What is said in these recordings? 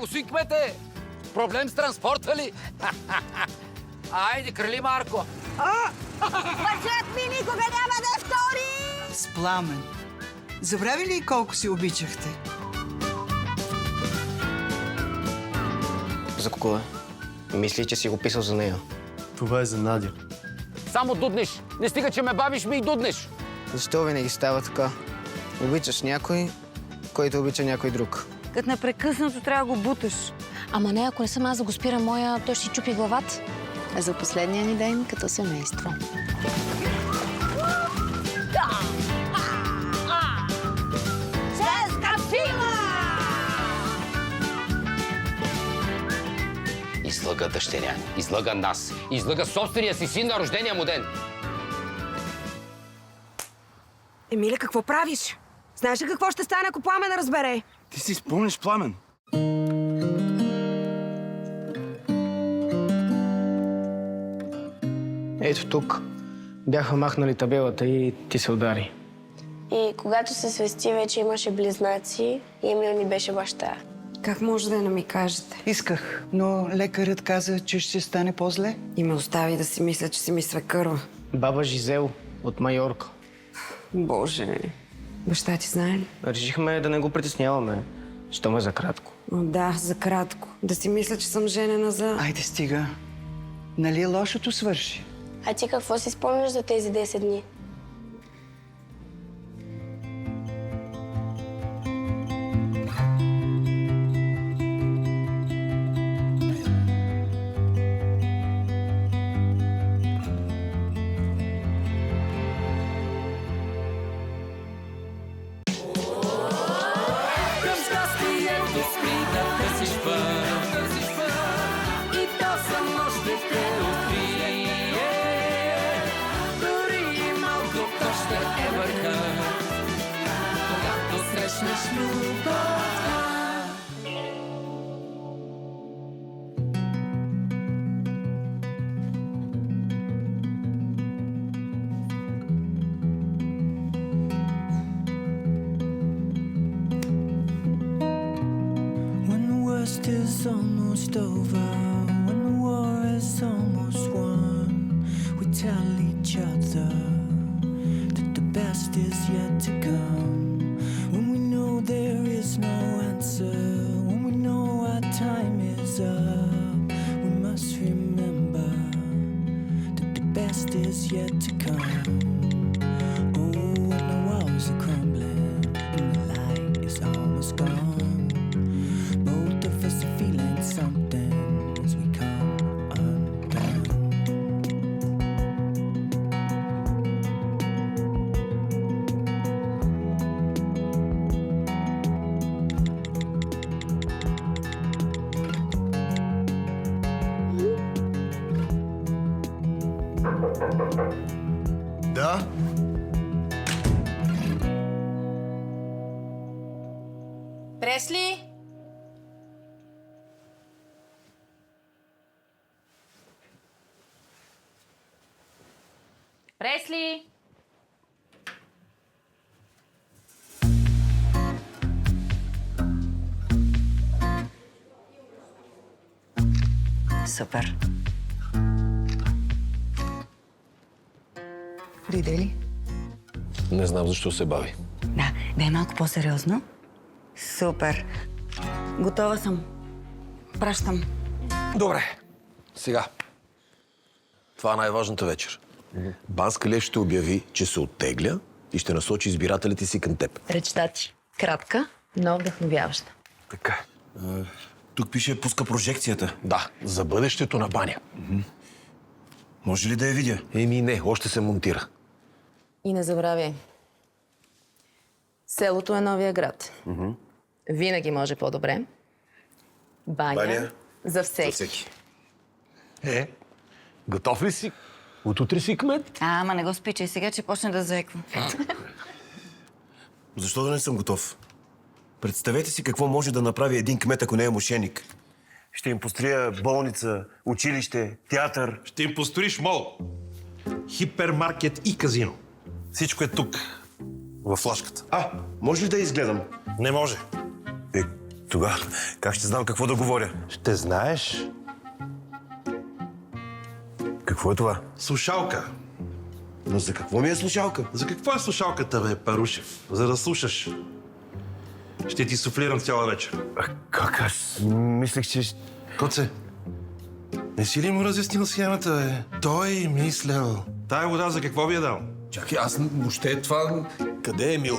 господин кмете! Проблем с транспорта ли? Айде, крали Марко! Мъжът ми никога няма да е втори! С Пламен. Забрави ли колко си обичахте? За кого е? Мисли, че си го писал за нея. Това е за Надя. Само дуднеш. Не стига, че ме бавиш, ми и дуднеш. Защо винаги става така? Обичаш някой, който обича някой друг. Като непрекъснато трябва да го буташ. Ама не, ако не съм аз да го спира моя, той ще си чупи главата. За последния ни ден като семейство. Излъга дъщеря ни, излъга нас, излъга собствения си син на рождения му ден. Емилия, какво правиш? Знаеш ли какво ще стане, ако Пламен разбере? Ти си спомниш Пламен? Ето тук. Бяха махнали табелата и ти се удари. И когато се свести, вече имаше близнаци и Емил ни беше баща. Как може да не ми кажете? Исках, но лекарят каза, че ще стане по-зле. И ме остави да си мисля, че си ми свекърва. Баба Жизел от Майорка. Боже, баща ти знае ли? Решихме да не го притесняваме, що ме за кратко. О, да, за кратко. Да си мисля, че съм женена за... Айде, стига. Нали лошото свърши? А ти какво си спомняш за тези 10 дни? Is almost over, when the war is almost won, we tell each other that the best is yet to come. When we know there is no answer, when we know our time is up, we must remember that the best is yet to come. Oh, when the walls are crumbling and the light is almost gone, something as we come undone. Да? Пресли? Пресли? Супер. Дойде ли? Не знам защо се бави. Да, дай малко по-сериозно. Супер. Готова съм. Пращам. Добре. Сега. Това е най-важната вечер. Банска Лев ще обяви, че се оттегля и ще насочи избирателите си към теб. Речта ти. Кратка, но вдъхновяваща. Така. Тук пише пуска прожекцията. Да, за бъдещето на баня. Може ли да я видя? Еми не, още се монтира. И не забравяй. Селото е новия град. Винаги може по-добре. Баня за всеки. Готов ли си? От утре си кмет? Ама не го спичай сега, че почне да заеква. Защо да не съм готов? Представете си какво може да направи един кмет, ако не е мошеник. Ще им построя болница, училище, театър. Ще им построиш мол, хипермаркет и казино. Всичко е тук, във флашката. Може ли да изгледам? Не може. Тогава как ще знам какво да говоря? Ще знаеш. Какво е това? Слушалка. Но за какво ми е слушалка? За какво е слушалката, бе, Парушев? За да слушаш. Ще ти суфлирам цяла вечер. Как аз мислех, че... Коце, не си ли му разяснил схемата, бе? Той мислял. Тая вода за какво ви е дал? Чакай, аз въобще това... Къде е Емил?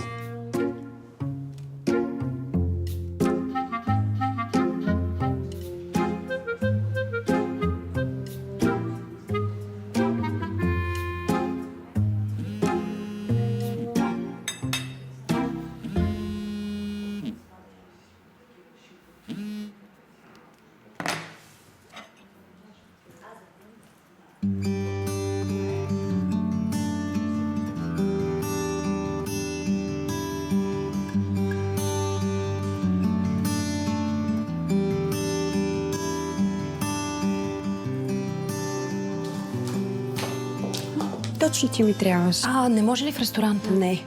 Точно ти ми трябваш. Не може ли в ресторанта? Не.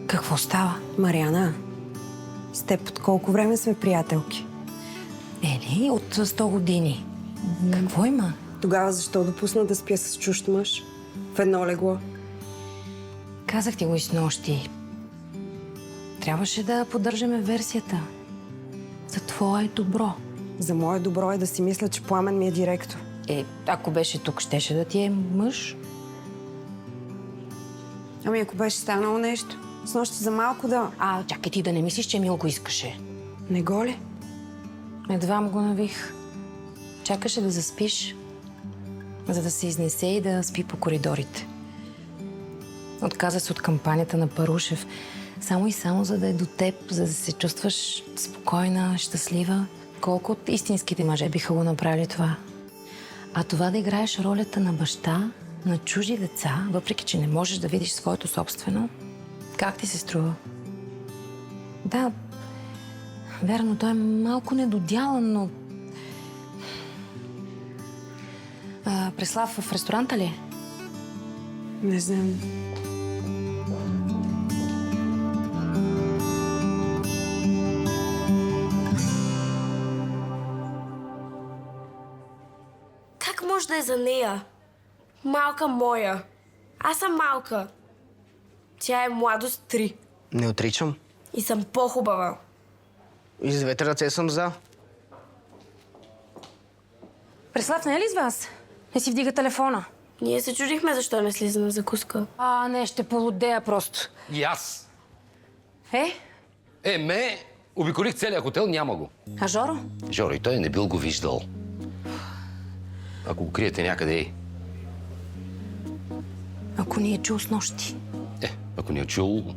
Какво става? Мариана, с теб от колко време сме приятелки? Ели, от 100 години. Какво има? Тогава защо допусна да спя с чужд мъж? В едно легло. Казах ти го и снощи. Трябваше да поддържаме версията. За твое добро. За мое добро е да си мисля, че Пламен ми е директор. Ако беше тук, щеше да ти е мъж? Ами ако беше станало нещо, с нощи за малко да... Чакай ти да не мислиш, че Емил го искаше. Не го ли? Едва му го навих. Чакаше да заспиш, за да се изнесе и да спи по коридорите. Отказа се от кампанията на Парушев, само и само за да е до теб, за да се чувстваш спокойна, щастлива. Колко от истинските мъже биха го направили това? А това да играеш ролята на баща на чужди деца, въпреки че не можеш да видиш своето собствено, как ти се струва? Да, верно, той е малко недодялан, но... Преслав в ресторанта ли е? Не знам. Как може да е за нея? Малка моя. Аз съм малка. Тя е младост 3. Не отричам. И съм по-хубава. И с двете ръце съм за. Преслав, не е ли с вас? Не си вдига телефона. Ние се чудихме защо не слиза на закуска. Не, ще полудея просто. И аз. Е? Обиколих целия хотел, няма го. А Жоро? Жоро и той не бил го виждал. Ако го криете някъде, Ако ни е чул с нощи. ако ни е чул,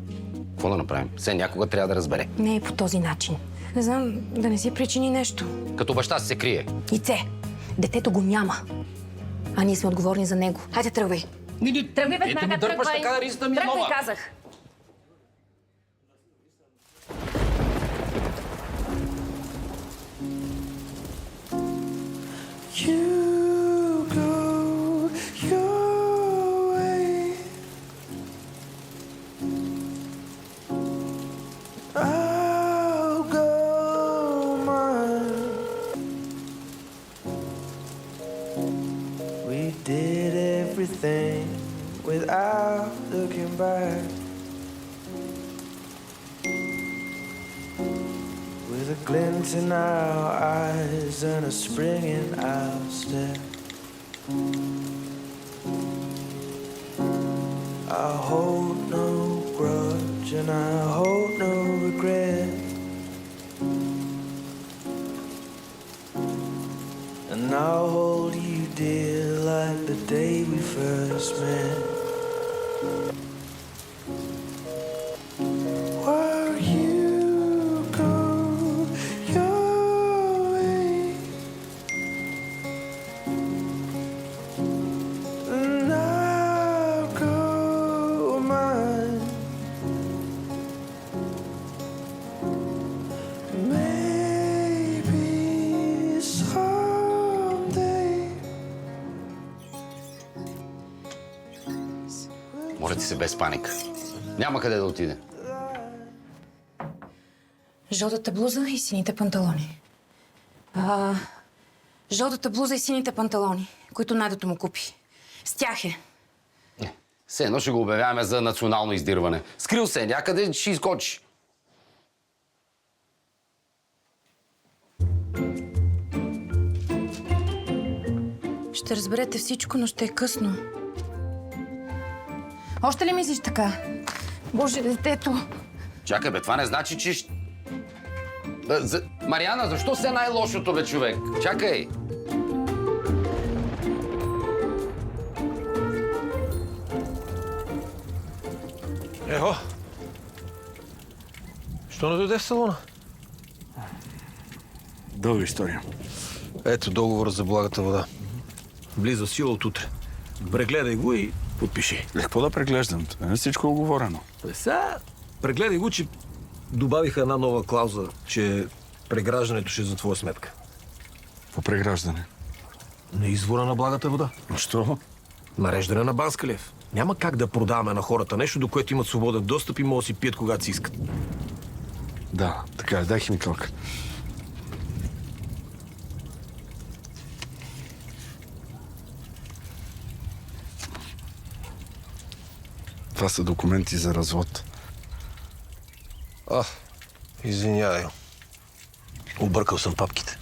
какво да направим? Все някога трябва да разбере. Не е по този начин. Не знам, да не си причини нещо. Като баща си се крие. Ице, детето го няма. А ние сме отговорни за него. Хайде, тръгвай. Тръгвай веднага, Ето ми дърпаш тръгвай. така, ризата ми е Тръгвай, нова. казах. You go your way, I'll go mine. We did everything without looking back. With a glint in our eyes and a spring in our step, I hold no grudge and I hold no regret. And I'll hold you dear like the day we first met. While you go your way, and I'll go mine. Maybe someday. Моля ти се без паника. Няма къде да отиде. Жълтата блуза и сините панталони. Жълтата блуза и сините панталони, които Надето му купи. С тях е. Все едно ще го обявяваме за национално издирване. Скрил се някъде, ще изкочи. Ще разберете всичко, но ще е късно. Още ли мислиш така? Боже, детето! Чакай, бе, това не значи, че... Мариана, защо си е най-лошото, бе, човек? Чакай! Ехо! Що не дойде в салона? Дълга история. Ето договора за благата вода. Влиза в сила от утре. Прегледай го и подпиши. Какво да преглеждам? Не е всичко оговорено. Сега прегледай го, че добавиха една нова клауза, че преграждането ще е за твоя сметка. По преграждане. На извора на благата вода. Що? Нареждане на Банскалиев. Няма как да продаваме на хората нещо, до което имат свободен достъп и могат да си пият когато си искат. Да, така е. Дай химикалка. Това са документи за развод. Извинявай. Объркал съм папките.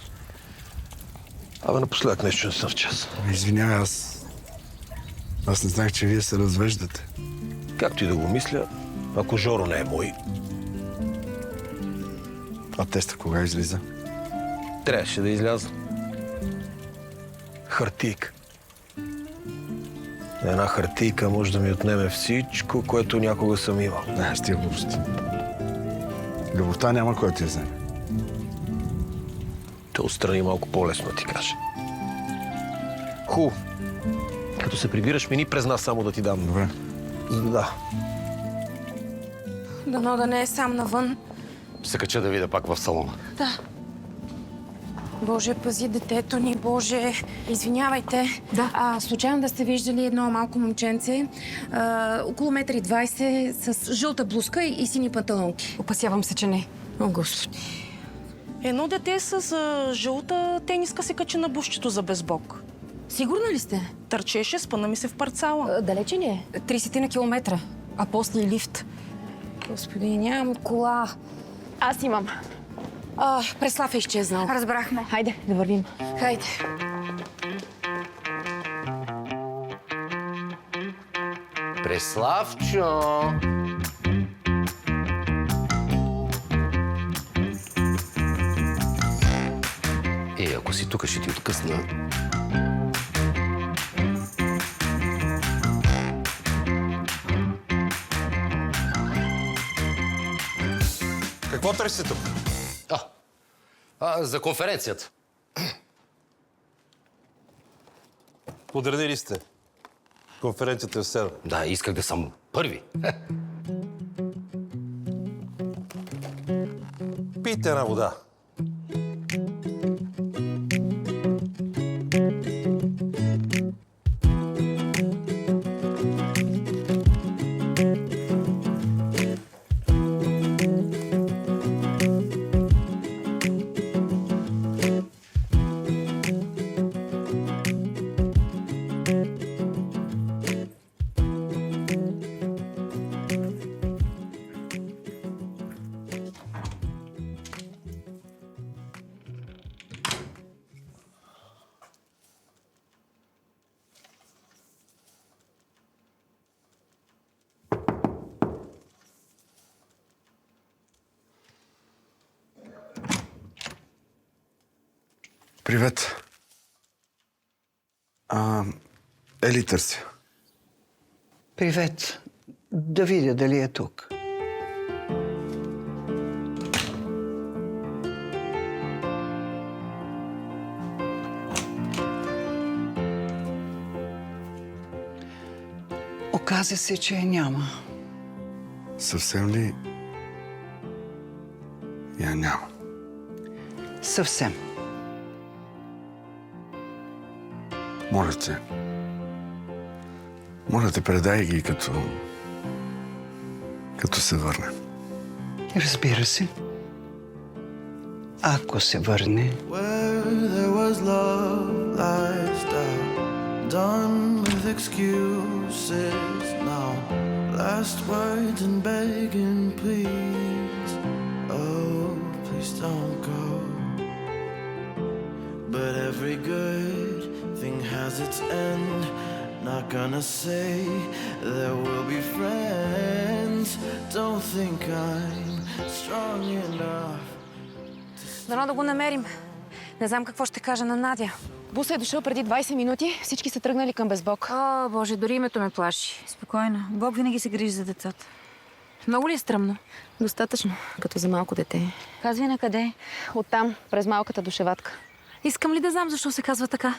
Абе, напоследък нещо не съм в час. Извинявай, аз не знаех, че вие се развеждате. Както и да го мисля, ако Жоро не е мой, А теста кога излиза? трябваше да изляза. Хартийка. Една хартийка може да ми отнеме всичко, което някога съм имал. Не, с тия глупости. Любовта няма кой да ти я вземе. Те отстрани малко по-лесно, ти кажа. Като се прибираш, мини през нас само да ти дам. Добре. Да. Дано да не е сам навън. Се кача да видя пак в салона. Да. Боже, пази детето ни, Боже. Извинявайте. Да. Случайно да сте виждали едно малко момченце, около 1,20 м, с жълта блузка и сини панталонки. Опасявам се, че не. О, Господи. Едно дете с жълта тениска се качи на бушчето за безбок. Сигурна ли сте? Търчеше, спъна ми се в парцала. Далече ли е? 30 на километра, а после и лифт. Господи, нямам кола. Аз имам. Преслав е изчезнал. Разбрахме. Хайде, да вървим. Хайде. Преславчо! Ако си тук, ще ти откъсна. Какво търсите тук? За конференцията. Подредили сте. Конференцията е в 7. Да, исках да съм първи. Пийте една вода. Привет. Ели търся. Привет. Да видя дали е тук. Оказа се, че я няма. Съвсем ли я няма? Съвсем. Моля те, предай ги като се върне. Разбира се. Ако се върне, Where there was love lies doubt, done with excuses now. Last words and begging, please. Oh, please don't go. But every good thing has its end. Not gonna say there will be friends. Don't think I'm strong enough. Дано да го намерим. Не знам какво ще кажа на Надя. Буса е дошъл преди 20 минути. Всички са тръгнали към Безбог. О, Боже, дори името ме плаши. Спокойно. Бог винаги се грижи за децата. Много ли е стръмно? Достатъчно, като за малко дете. Казвай на къде? Оттам, през малката душеватка. Искам ли да знам защо се казва така?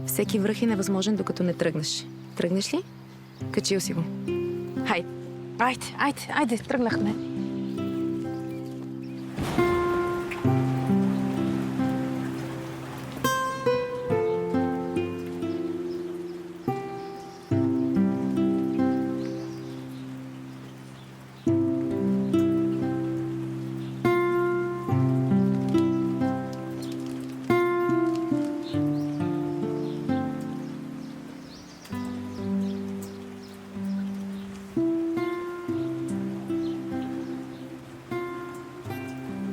Всеки връх е невъзможен, докато не тръгнеш. Тръгнеш ли? Качил си го. Айде, тръгнахме.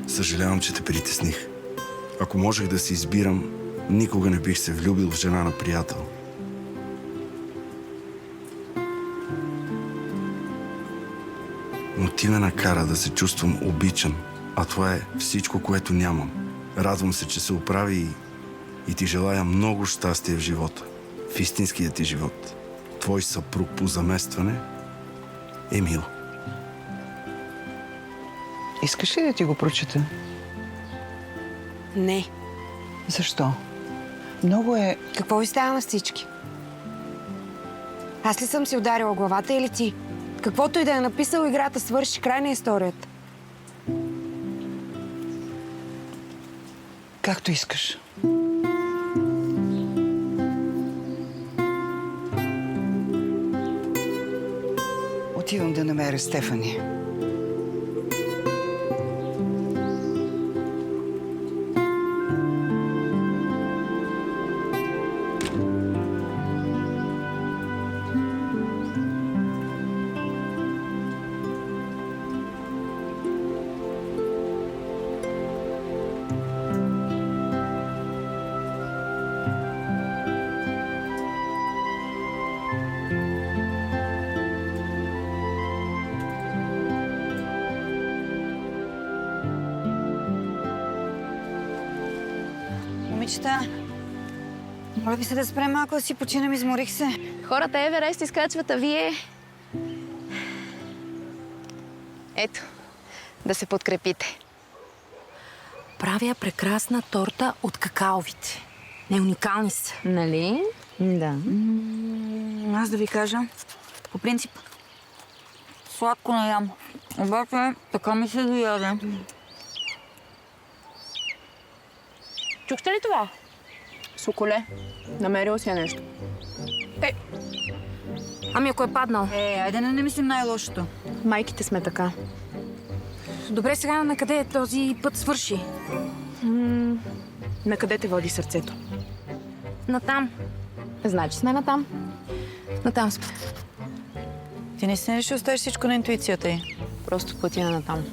Съжалявам, че те притесних. Ако можех да си избирам, никога не бих се влюбил в жена на приятел. Но ти ме накара да се чувствам обичан, а това е всичко, което нямам. Радвам се, че се оправи и ти желая много щастие в живота. В истинския ти живот. Твой съпруг по заместване Емил. искаш ли да ти го прочета? Не. Защо? Много е... Какво ви става на всички? Аз ли съм си ударила главата или ти? Каквото и да е написал, играта свърши, край на историята. Както искаш. Отивам да намеря Стефани. Момичета, моля ви се да спрем малко да си починем, изморих се. Хората Еверест изкачват, а вие... Ето, да се подкрепите. Правя прекрасна торта от какаовите. Не, уникални са. Нали? Да. Аз да ви кажа, по принцип, сладко не ям. Обаче, така ми се дояде. Чухте ли това? Соколе, намерил си нещо. Ами ако е паднал? Айде не мислим най-лошото. Майките сме така. Добре, сега на къде този път свърши? На къде те води сърцето? Натам. Значи сме натам. Натам сме. Ти наистина ли ще оставиш всичко на интуицията й? Просто пътя на натам.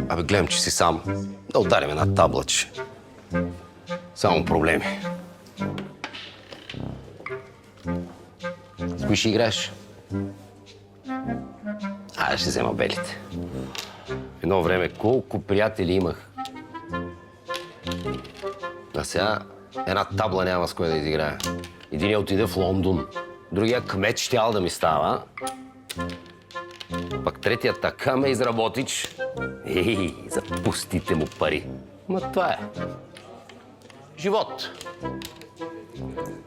Абе, гледам, че си сам. Да ударим една табла, че... Само проблеми. Кои ще играеш? Аз ще взема белите. Едно време колко приятели имах. А сега една табла няма с кой да изиграя. Единият отиде в Лондон, другия кмет щял да ми става. Пък третия така ме изработич. Ей, за пустите му пари. Ма това е. Живот.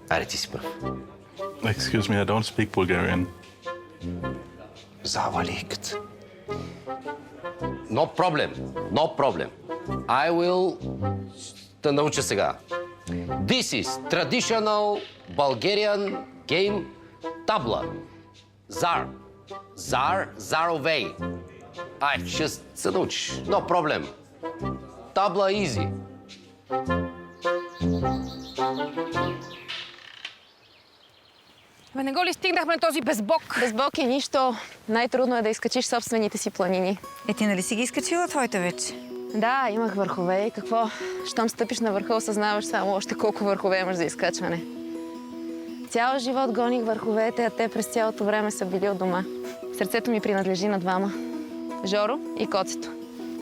Аре, ти си прав. Excuse me, I don't speak Bulgarian. Заваликът. No problem. No problem. I will... Да науча сега. This is traditional Bulgarian game tabla. Zar. Zarovej. Ай, ще се научиш. No problem. Табла easy. Бе, не го ли стигнахме този безбок? Безбок е нищо. Най-трудно е да изкачиш собствените си планини. Ти нали си ги изкачила твоите вече? Да, имах върхове. И какво? Щом стъпиш на върха, осъзнаваш само още колко върхове имаш за изкачване. Цял живот гоних върховете, а те през цялото време са били от дома. Сърцето ми принадлежи на двама. Жоро и Коцето.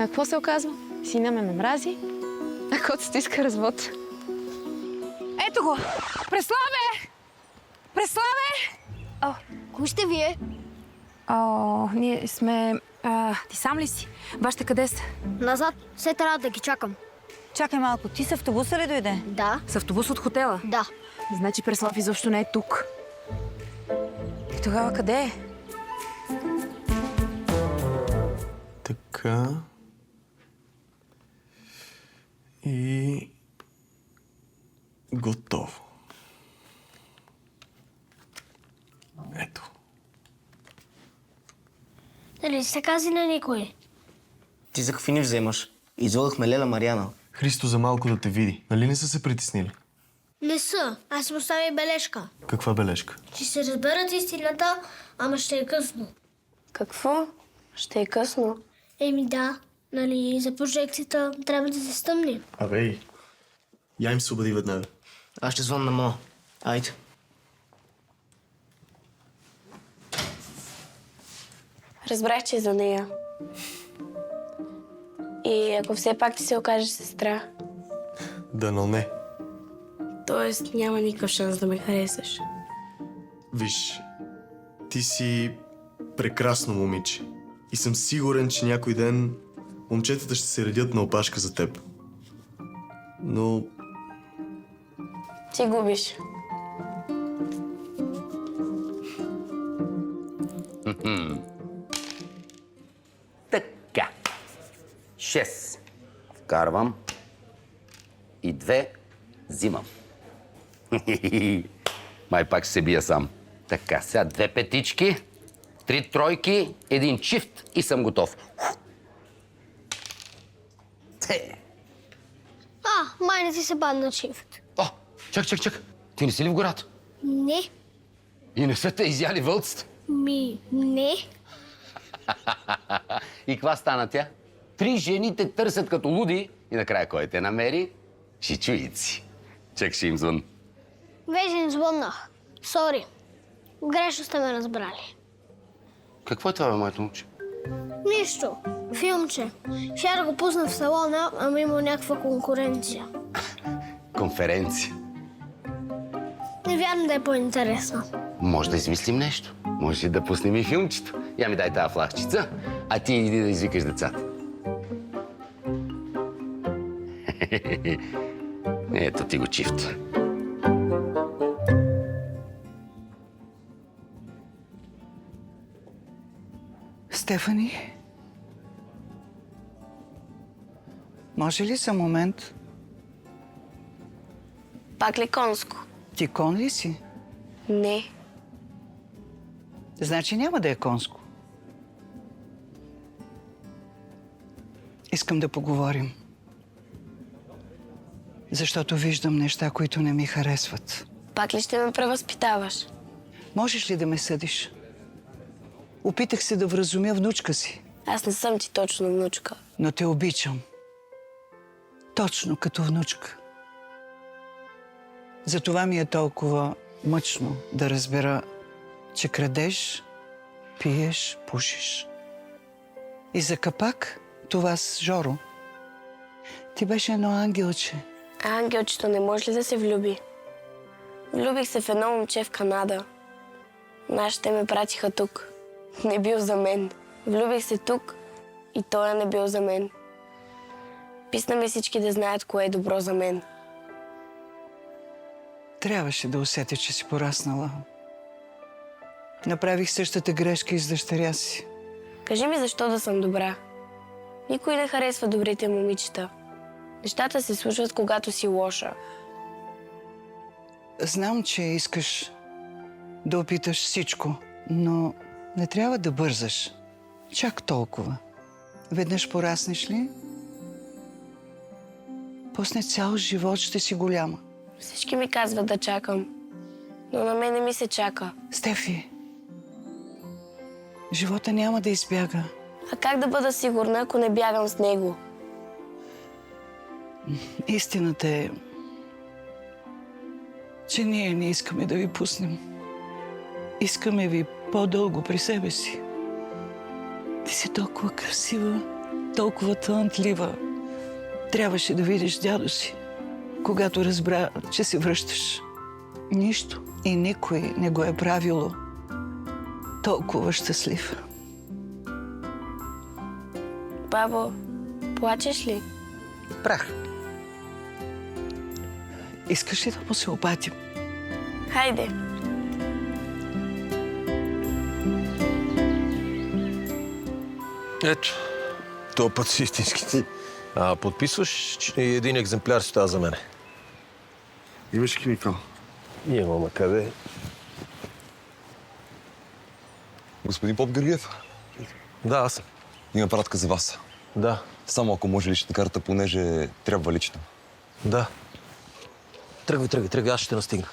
А какво се оказва? Сина ме мрази, а Коцето иска развод. Ето го! Преславе! Преславе! О, кои сте вие? О, ние сме... ти сам ли си? Баща къде са? Назад. Все трябва да ги чакам. Чакай малко, ти с автобуса ли дойде? Да. С автобус от хотела? Да. Значи Преслав изобщо не е тук. И тогава къде е? Така. И... готово. Ето. Дали сте казали на никой? Ти за какви ни вземаш? Излъгахме Леля Мариана. Христо за малко да те види. Нали не са се притеснили? Не са. Аз му оставя бележка. Каква бележка? Ще се разберат истината, ама ще е късно. Какво? Ще е късно. Еми да. Нали, за прожекцията трябва да се стъмни. Абе, я им се обади веднага. Аз ще звън на мама. Айде. Разбрах, че е за нея. И ако все пак ти се окажеш сестра, Дано не. т.е. няма никакъв шанс да ме харесаш. Виж, ти си прекрасно момиче. И съм сигурен, че някой ден момчетата ще се редят на опашка за теб. Но Ти губиш. Така. 6. Вкарвам. И 2 взимам. Май пак ще се бия сам. Така, сега 2 петички, 3 тройки, 1 чифт и съм готов. Май не ти се падна чифт. О, чак. Ти не си ли в гората? Не. И не са те изяли вълците? Не. И каква стана тя? 3 жени те търсят като луди и накрая кой те намери? Шичуици. Чак ще им звън. Вече им звъннах. Сори. Грешно сте ме разбрали. Какво е това, бе, моето момче? Нищо. Филмче. Ще да го пусна в салона, ама има някаква конкуренция. Конференция. Не вярвам да е по-интересно. Може да измислим нещо. Може и да пуснем и филмчето. Я ми дай тази флашчица, а ти иди да извикаш децата. Ето ти го чифт. Стефани? Може ли за момент? Пак ли конско? Ти кон ли си? Не. Значи няма да е конско. Искам да поговорим. Защото виждам неща, които не ми харесват. Пак ли ще ме превъзпитаваш? Можеш ли да ме съдиш? Опитах се да вразумя внучка си. Аз не съм ти точно внучка. Но те обичам. Точно като внучка. Затова ми е толкова мъчно да разбера че крадеш, пиеш, пушиш. И за капак това с Жоро. Ти беше едно ангелче. А ангелчето не може ли да се влюби? Влюбих се в едно момче в Канада. Нашите ме пратиха тук. Не бил за мен. Влюбих се тук и той не бил за мен. Писна ми всички да знаят кое е добро за мен. Трябваше да усетя, че си пораснала. Направих същата грешка и с дъщеря си. Кажи ми защо да съм добра. Никой не харесва добрите момичета. Нещата се случват, когато си лоша. Знам, че искаш да опиташ всичко, но не трябва да бързаш. Чак толкова. Веднъж пораснеш ли, после цял живот ще си голяма. Всички ми казват да чакам, но на мен не ми се чака. Стефи, живота няма да избяга. А как да бъда сигурна, ако не бягам с него? Истината е, че ние не искаме да ви пуснем. Искаме ви по-дълго при себе си. Ти си толкова красива, толкова талантлива. Трябваше да видиш дядо си, когато разбра, че се връщаш. Нищо и никой не го е правило толкова щастлив. Бабо, плачеш ли? Прах. Искаш ли да му се обадим? Хайде. Ето, този път си истински ти. Подписваш, че един екземпляр си става за мене. Имаш химикал? Имам, а къде? Господин Поп Георгиев? Да, аз съм. Има пратка за вас. Да. Само ако може лична карта, понеже трябва лично. Да. Тръгвай, аз ще настигна.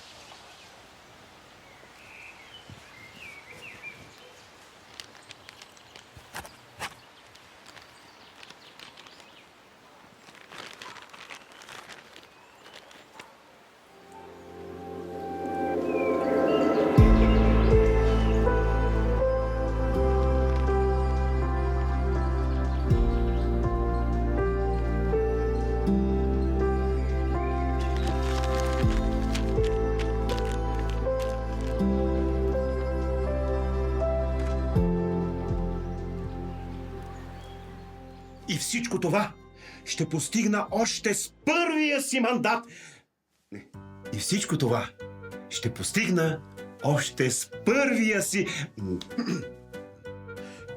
И всичко това ще постигна още с първия си мандат. Не. И всичко това ще постигна още с първия си...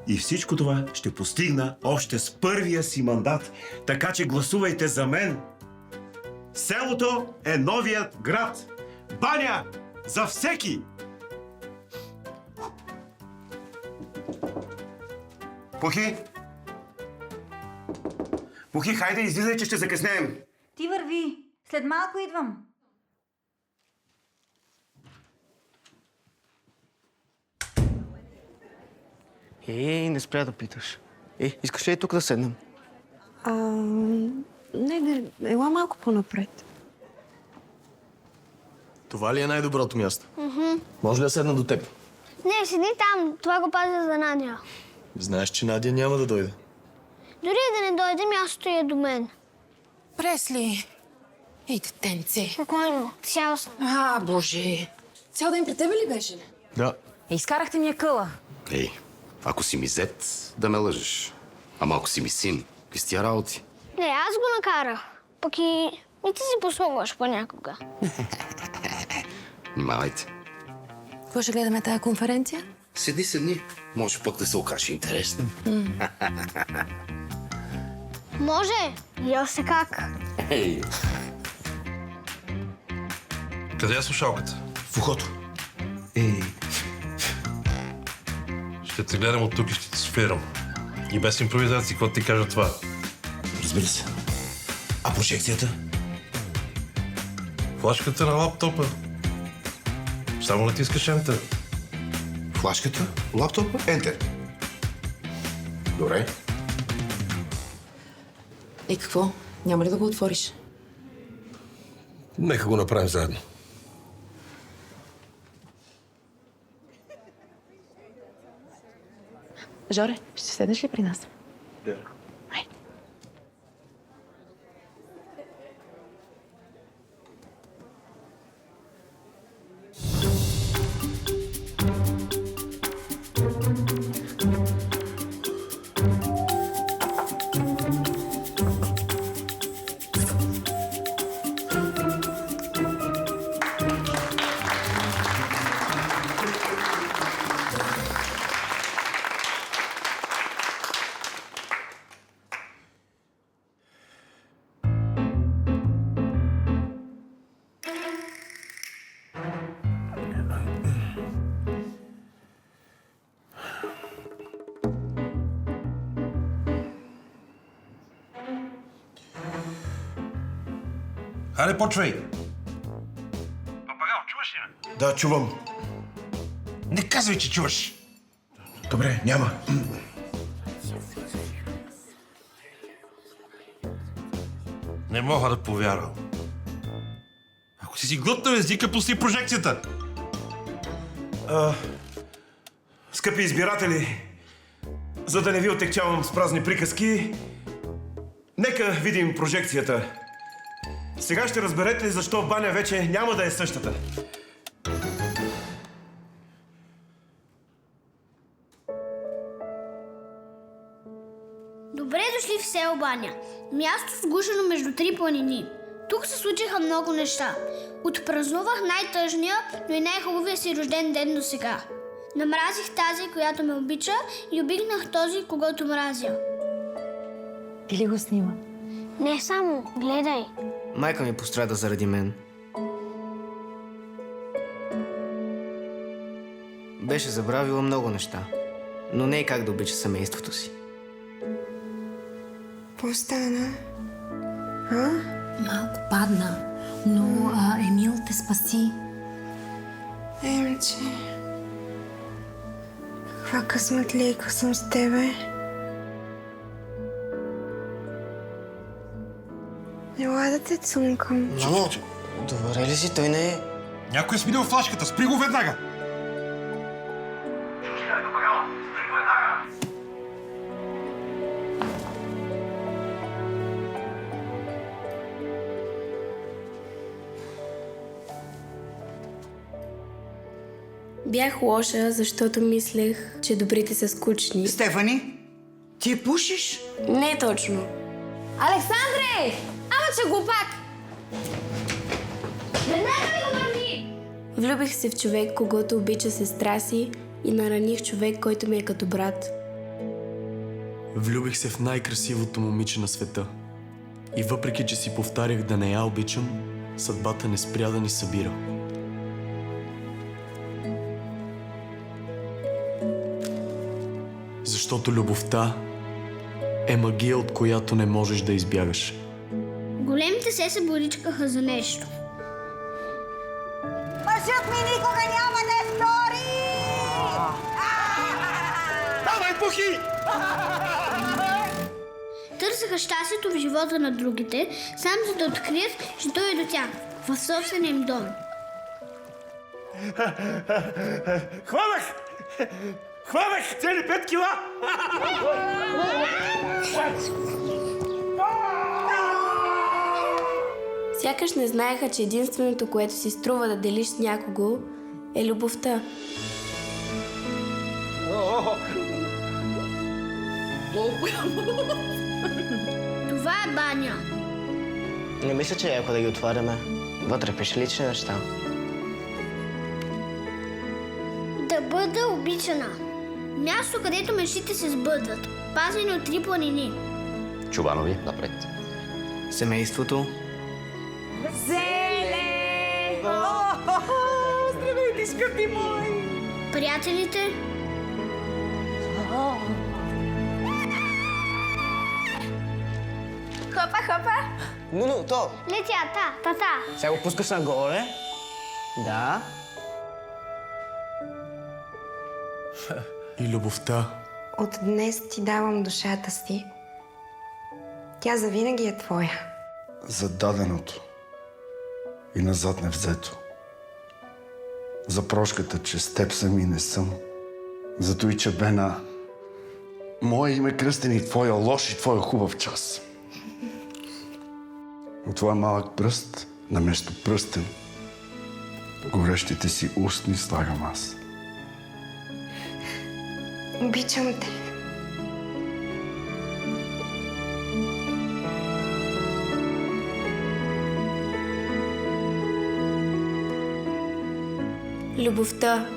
И всичко това ще постигна още с първия си мандат. Така че гласувайте за мен. Селото е новият град. Баня за всеки! Пухи! Пухи, хайде, излизай, че ще закъснеем. Ти върви. След малко идвам. Не спря да питаш. Искаш ли тук да седнем? Не, ела малко по-напред. Това ли е най-доброто място? Мгм. Може ли да седна до теб? Не, седи там. Това го пазя за Надя. Знаеш, че Надя няма да дойде. Дори да не дойде, мястото е до мен. Пресли. Ей, детенце. Спокойно. Цял съм. Боже. Цял ден при тебе ли беше? Да. Изкарахте ми я къла. Ей, ако си ми зет, да ме лъжеш. Ама ако си ми син, какви с тия работи? Не, аз го накарах. Пък и ти си послугваш понякога. Внимавайте. Кога ще гледаме тази конференция? Седни. Може пък да се окаже интересно. Може. Я се как. Ей! Къде е слушалката? В ухото. Ще те гледам от тук и ще те спирам. И без импровизации, какво ти кажа това? Разбира се. А прожекцията? Флашката на лаптопа. Само натискаш Enter. Флашката, лаптопа, Enter. Добре. И какво? Няма ли да го отвориш? Нека го направим заедно. Жоре, ще седнеш ли при нас? Да. Хайде, почвай! Папагал, чуваш ли ме? Да, чувам. Не казвай, че чуваш. Добре, няма. Не мога да повярвам. Ако си глътнал езика, пусти прожекцията. Скъпи избиратели, за да не ви отекчавам с празни приказки, нека видим прожекцията. Сега ще разберете защо Баня вече няма да е същата. Добре дошли в село Баня. Място сгушено между три планини. Тук се случиха много неща. Отпразнувах най-тъжния, но и най-хубавия си рожден ден до сега. Намразих тази, която ме обича, и обигнах този, когото мразя. Ти ли го снима? Не само, гледай. Майка ми пострада заради мен. Беше забравила много неща, но не и как да обича семейството си. Какво стана? Малко падна, но Емил те спаси. Емче, каква късметлийка съм с тебе. Ела да те цункам. Мамо, добре ли си? Той не е... Някой е сминал флашката, спри го веднага! Бях лоша, защото мислех, че добрите са скучни. Стефани, ти пушиш? Не точно. Александре! Ама че глупак! Веднага ми го върни! Влюбих се в човек, когото обича сестра си, и нараних човек, който ми е като брат. Влюбих се в най-красивото момиче на света. И въпреки, че си повтарях да не я обичам, съдбата не спря да ни събира. Защото любовта е магия, от която не можеш да избягаш. Големите се боричкаха за нещо. Мъжът ми никога няма да втори! Давай, пухи! Търсеха щастието в живота на другите, само за да открият, че той е до тях, в собствения им дом. Хванах! Хванах цели 5 кила! Сякаш не знаеха, че единственото, което си струва да делиш с някого, е любовта. Това е Баня. Не мисля, че е яко да ги отваряме. Вътре пише лични неща. Да бъда обичана. Място, където мечтите се сбъдват. Пазени от три планини. Чубанови, напред. Семейството. Зеле! Здравейте, скъпи мои! Приятелите. Хопа! Ну, то! Летя, та. Сега го пускаш нагоре. Да. И любовта. От днес ти давам душата си. Тя завинаги е твоя. За даденото и назад не взето. За прошката, че с теб сами не съм. Зато и че Бена Мое име кръстен и твоя лош и твоя хубав час. От твоя малък пръст, наместо пръстен, горещите си устни слагам аз. Обичам те. Любовта.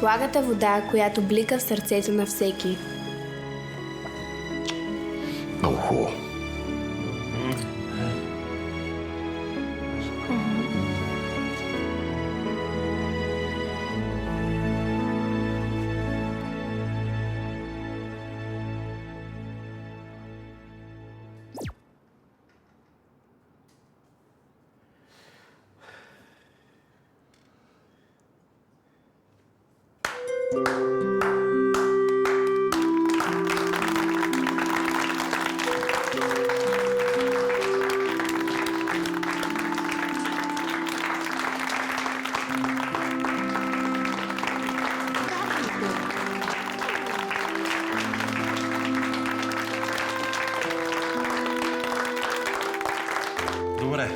Благата вода, която блика в сърцето на всеки. Много хубаво. Добре,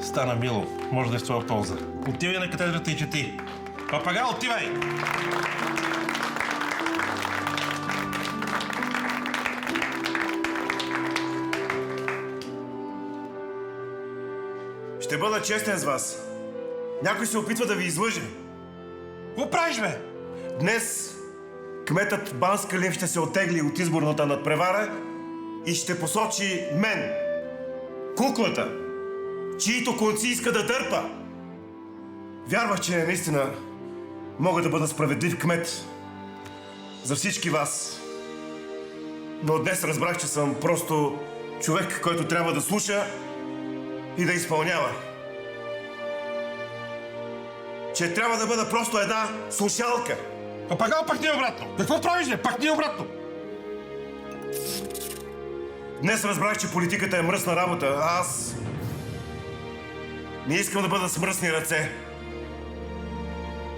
стана мило. Може да е в твоя полза. Отивай на катедрата и чети. Папагал, отивай! Ще бъда честен с вас. Някой се опитва да ви излъже. Какво правиш, бе? Днес кметът Банска Лев ще се оттегли от изборната надпревара и ще посочи мен, куклата, чието конци иска да дърпа. Вярвах, че наистина мога да бъда справедлив кмет за всички вас. Но днес разбрах, че съм просто човек, който трябва да слуша и да изпълнява. Че трябва да бъда просто една слушалка. Папагал, пъхни обратно! Какво правиш, бе? Пъхни обратно! Днес разбрах, че политиката е мръсна работа, а аз не искам да бъда с мръсни ръце.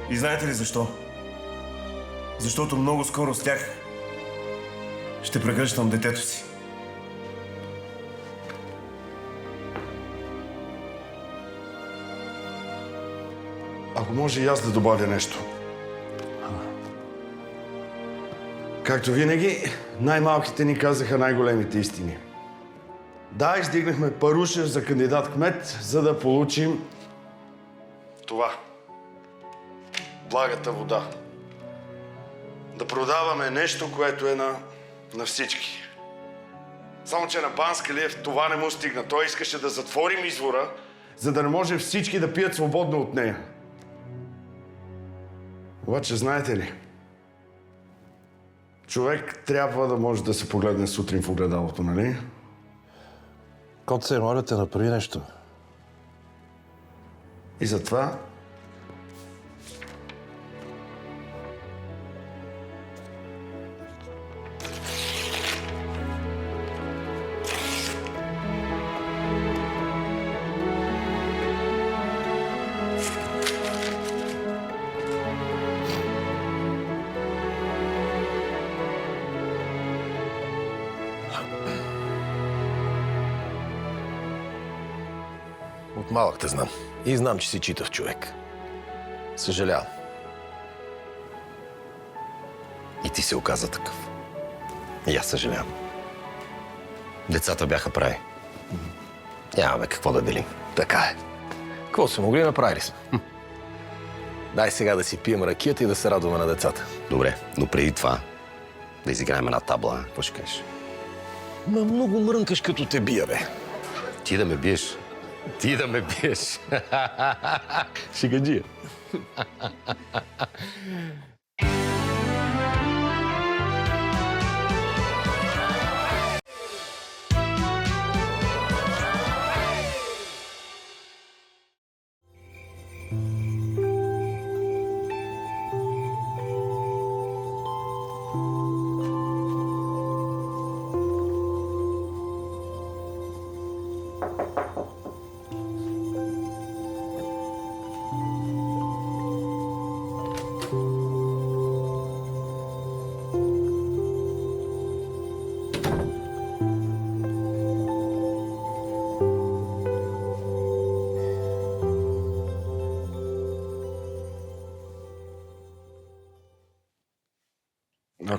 И знаете ли защо? Защото много скоро с тях ще прегръщам детето си. Ако може и аз да добавя нещо. Както винаги, най-малките ни казаха най-големите истини. Да, издигнахме Парушев за кандидат-кмет, за да получим това. Благата вода. Да продаваме нещо, което е на всички. Само че на Банска Лев това не му стигна. Той искаше да затворим извора, за да не може всички да пият свободно от нея. Обаче, знаете ли, човек трябва да може да се погледне сутрин в огледалото, нали? Котце, моля те, направи нещо. И затова От малък те знам. И знам, че си читав човек. Съжалявам. И ти се оказа такъв. И аз съжалявам. Децата бяха прави. Нямаме какво да делим. Така е. Какво са могли, направили сме. Дай сега да си пием ракията и да се радваме на децата. Добре, но преди това да изиграем една табла. Какво ще кажеш? Ма много мрънкаш, като те бия, бе. Ти да ме биеш. Ти да ме биеш. Шегаджия.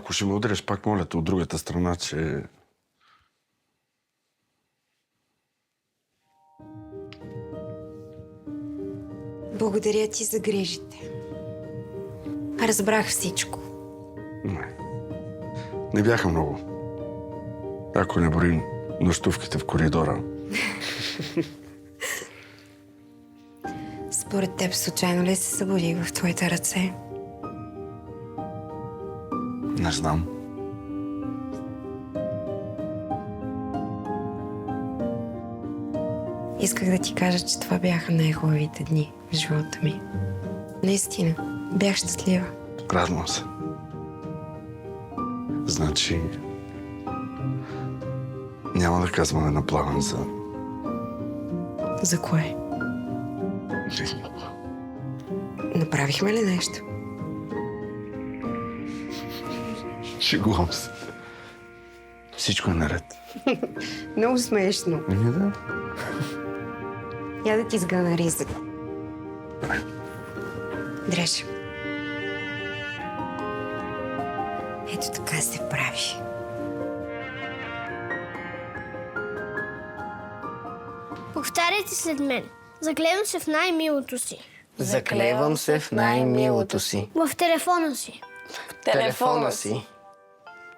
ако ще ме удариш, пак моля те от другата страна, че... Благодаря ти за грижите. Разбрах всичко. Не бяха много. Ако не броим нощувките в коридора. Според теб, случайно ли се събудих в твоите ръце? Не знам. Исках да ти кажа, че това бяха най-хубавите дни в живота ми. Наистина, бях щастлива. Радвам се. Значи... Няма да казваме на Пламен за... За кое? Направихме ли нещо? Шегувам се. Всичко е наред. Много смешно. Да. Я да ти сгъна ризък. Дрежа. Ето така се прави. Повтаряйте след мен. Загледам се в най-милото си. Заклевам се в най-милото си. В телефона си. В телефона си.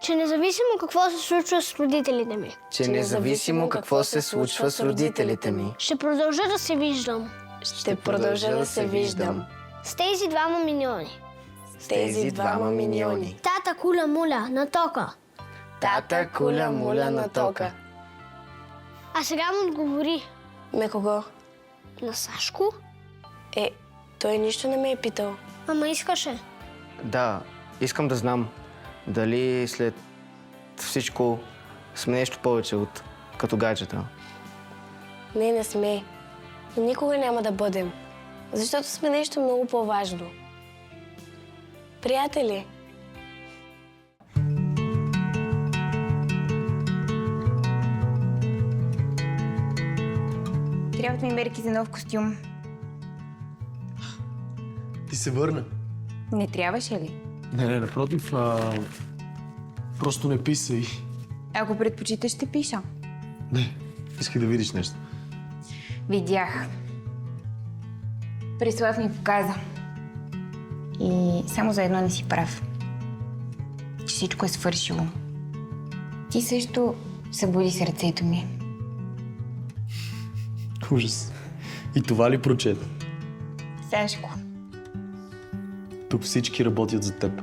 Че независимо какво се случва с родителите ми. Че независимо какво се случва с родителите ми. Ще продължа да се виждам. Ще продължа да се виждам. С тези 2 милиони. С тези 2 милиони. Тата куля муля на тока. Тата куля муля на тока. А сега му отговори. На кого? На Сашко? Той нищо не ме е питал. Ама искаше. Да, искам да знам дали след всичко сме нещо повече от като гаджета. Не сме. Но никога няма да бъдем. Защото сме нещо много по-важно. Приятели. Трябват ми мерки за нов костюм. Ти се върна. Не трябваше ли? Не, напротив, просто не писай. Ако предпочиташ, ще пиша. Не, искай да видиш нещо. Видях. Преслав ми показа. И само за едно не си прав. Че всичко е свършило. Ти също събуди сърцето ми. Ужас. И това ли прочета? Сашко. Тук всички работят за теб.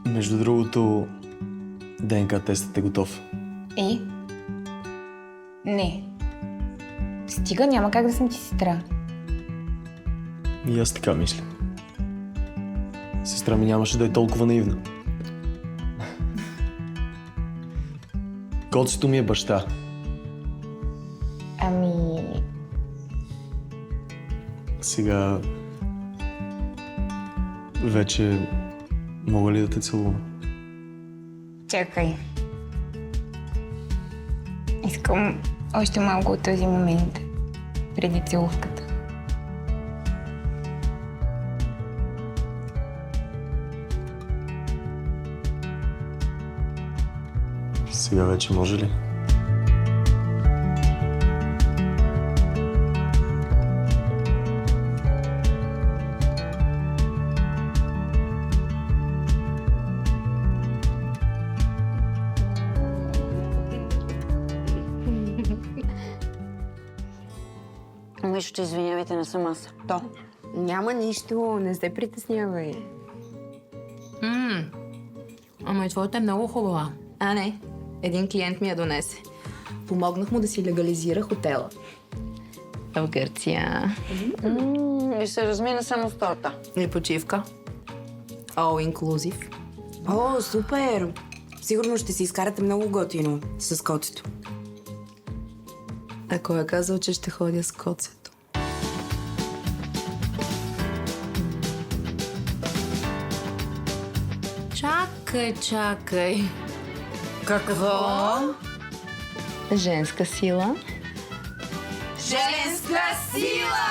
Между другото, ДНК тестът е готов. Не. Стига, няма как да съм ти сестра. И аз така мисля. Сестра ми нямаше да е толкова наивна. Коцето ми е баща. Сега... вече... мога ли да те целувам? Чакай. Искам още малко от този момент, преди целувката. Сега вече може ли? Мишо, извинявайте, не съм аз. То. Няма нищо, не се притеснявай. Ама и твоята е много хубава. А, не. Един клиент ми я донесе. Помогнах му да си легализира хотела. В Гърция. И се размина само в торта. И почивка. All inclusive. О, супер! Сигурно ще си изкарате много готино с коцето. А кой е казал, че ще ходя с коцето? Чакай. Какво? Женска сила. Женска сила!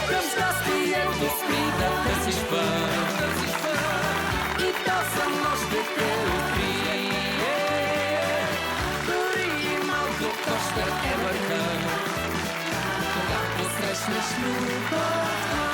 Към те открие. Дори и малко костър е върха, когато срещнеш любов.